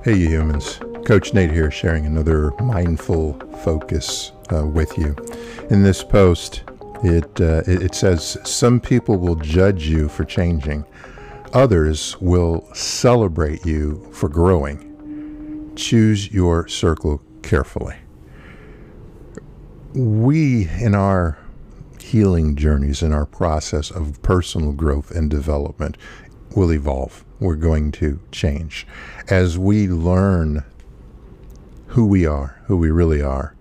Hey, you humans. Coach Nate here, sharing another mindful focus with you. In this post, it says, some people will judge you for changing. Others will celebrate you for growing. Choose your circle carefully. We, in our healing journeys, in our process of personal growth and development, will evolve. We're going to change as we learn who we are, who we really are,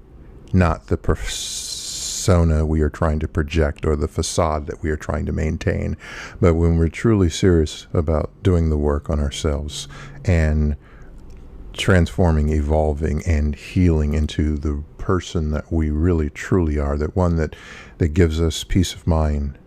not the persona we are trying to project or the facade that we are trying to maintain, but when we're truly serious about doing the work on ourselves and transforming, evolving, and healing into the person that we really truly are, that one that gives us peace of mind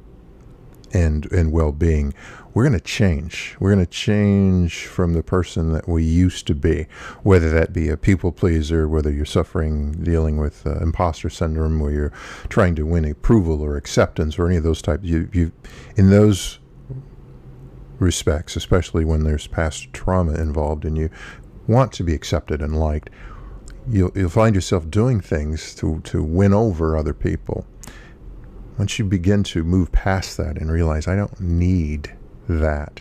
and well-being. We're going to change. We're going to change from the person that we used to be, whether that be a people pleaser, whether you're dealing with imposter syndrome, where you're trying to win approval or acceptance or any of those types. You in those respects, especially when there's past trauma involved and you want to be accepted and liked, you'll find yourself doing things to win over other people. Once you begin to move past that and realize, I don't need that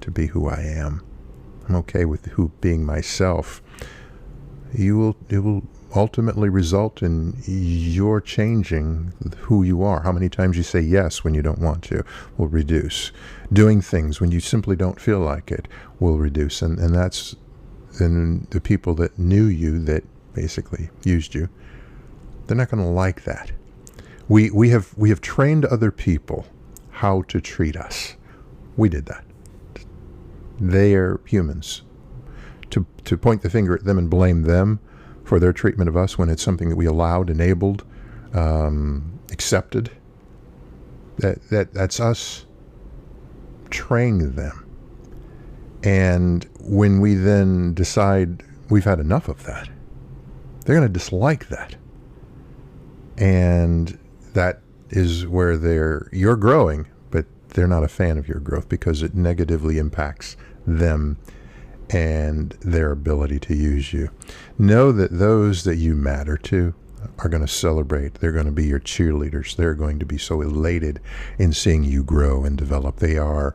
to be who I am, I'm okay with being myself, it will ultimately result in your changing who you are. How many times you say yes when you don't want to will reduce. Doing things when you simply don't feel like it will reduce. And that's then the people that knew you, that basically used you, they're not going to like that. We have trained other people how to treat us. We did that. They are humans. To point the finger at them and blame them for their treatment of us when it's something that we allowed, enabled, accepted, that's us training them. And when we then decide we've had enough of that, they're going to dislike that. And that is where you're growing, but they're not a fan of your growth because it negatively impacts them and their ability to use you. Know that those that you matter to are going to celebrate. They're going to be your cheerleaders. They're going to be so elated in seeing you grow and develop. They are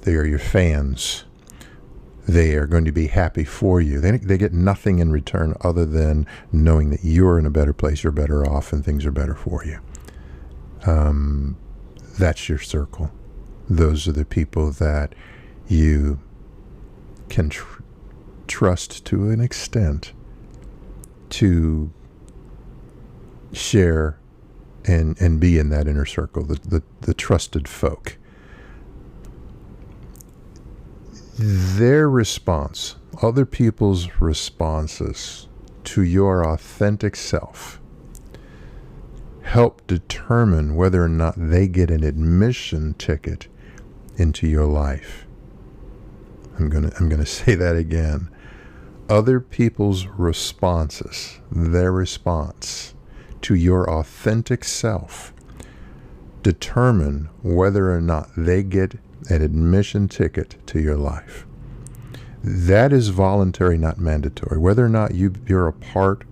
your fans. They are going to be happy for you. They get nothing in return other than knowing that you're in a better place, you're better off, and things are better for you. That's your circle. Those are the people that you can trust to an extent to share and be in that inner circle, the trusted folk. Their response, other people's responses to your authentic self, help determine whether or not they get an admission ticket into your life. I'm gonna say that again. Other people's responses, their response to your authentic self, determine whether or not they get an admission ticket to your life. That is voluntary, not mandatory. Whether or not you're a part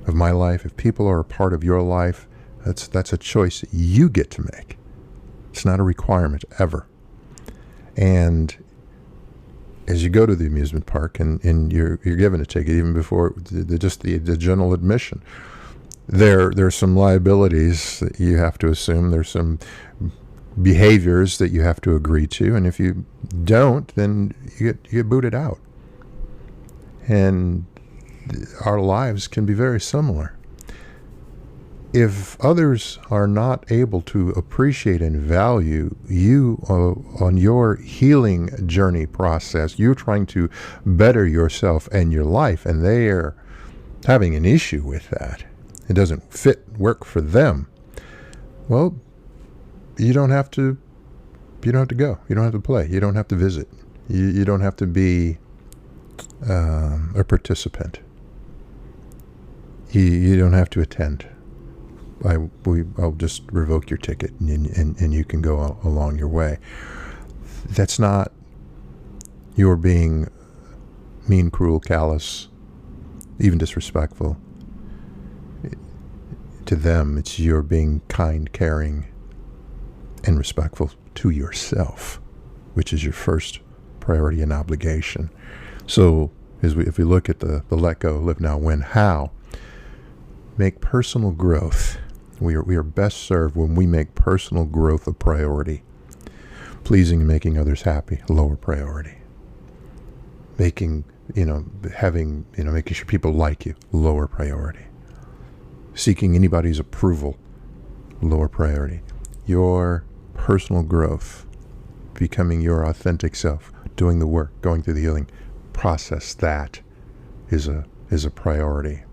of my life, if people are a part of your life, that's a choice that you get to make. It's not a requirement ever. And as you go to the amusement park and you're given a ticket, even before the general admission, there's some liabilities that you have to assume. There's some behaviors that you have to agree to, and if you don't, then you get booted out. And our lives can be very similar. If others are not able to appreciate and value you on your healing journey process, you're trying to better yourself and your life, and they are having an issue with that, it doesn't work for them, well, you don't have to go. You don't have to play. You don't have to visit. You don't have to be a participant. You don't have to attend. I'll just revoke your ticket and you can go along your way. That's not your being mean, cruel, callous, even disrespectful. To them, it's you're being kind, caring, and respectful to yourself, which is your first priority and obligation. So if we look at the let go, live now, win, how? Make personal growth. We are best served when we make personal growth a priority. Pleasing and making others happy, lower priority. Making sure people like you, lower priority. Seeking anybody's approval, lower priority. Your personal growth, becoming your authentic self, doing the work, going through the healing process, that is a priority.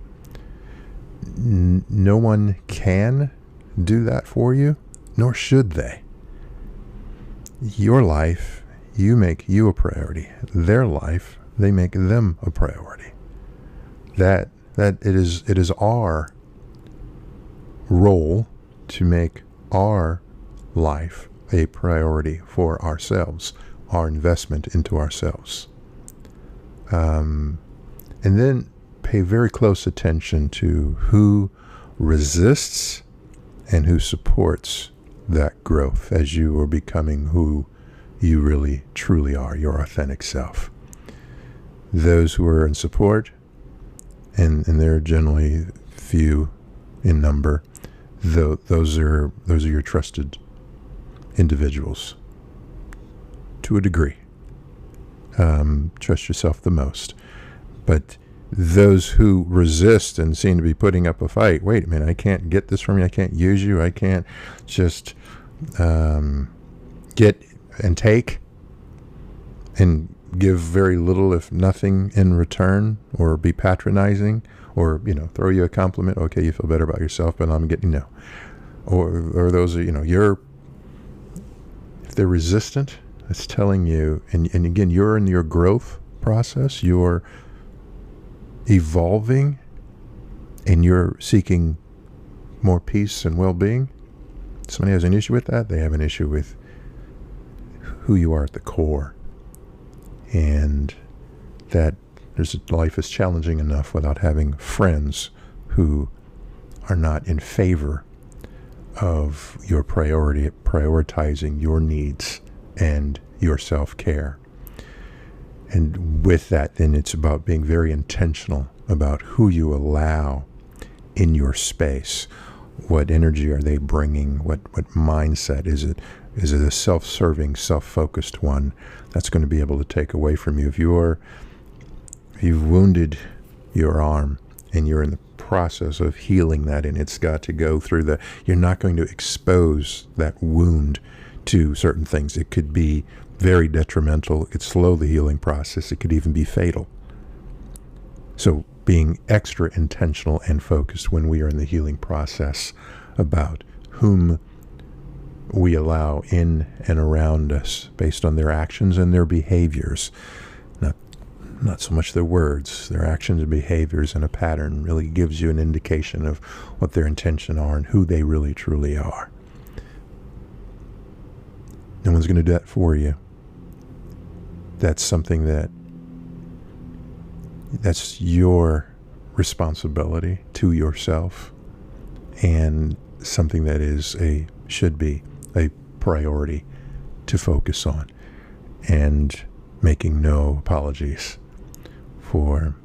No one can do that for you, nor should they. Your life, you make you a priority. Their life, they make them a priority. That it is our role to make our life a priority for ourselves, our investment into ourselves. And then pay very close attention to who resists and who supports that growth as you are becoming who you really truly are, your authentic self. Those who are in support, and they're generally few in number, those are your trusted individuals to a degree. Trust yourself the most. But those who resist and seem to be putting up a fight, wait a minute, I can't get this from you, I can't use you, I can't just get and take and give very little if nothing in return, or be patronizing, or throw you a compliment, okay, you feel better about yourself, but I'm getting no. Or those are, if they're resistant, it's telling you, and again, you're in your growth process, you're evolving, and you're seeking more peace and well-being. Somebody has an issue with that, they have an issue with who you are at the core. And that life is challenging enough without having friends who are not in favor of your prioritizing your needs and your self-care. And with that, then it's about being very intentional about who you allow in your space. What energy are they bringing? What mindset is it? Is it a self-serving, self-focused one that's going to be able to take away from you? If you've wounded your arm and you're in the process of healing that, and it's got to go through you're not going to expose that wound to certain things. It could be very detrimental. It could slow the healing process. It could even be fatal. So being extra intentional and focused when we are in the healing process about whom we allow in and around us based on their actions and their behaviors. Not so much their words, their actions and behaviors, and a pattern really gives you an indication of what their intentions are and who they really truly are. No one's going to do that for you. That's something that's your responsibility to yourself, and something that should be a priority to focus on, and making no apologies for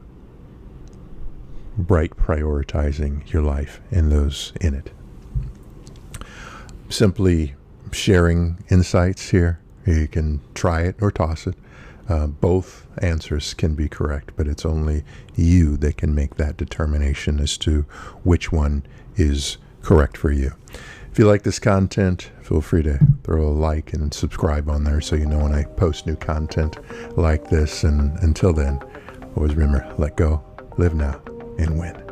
bright prioritizing your life and those in it. Simply sharing insights here. You can try it or toss it. Both answers can be correct, but it's only you that can make that determination as to which one is correct for you. If you like this content, feel free to throw a like and subscribe on there so you know when I post new content like this. And until then, always remember, let go, live now, and win.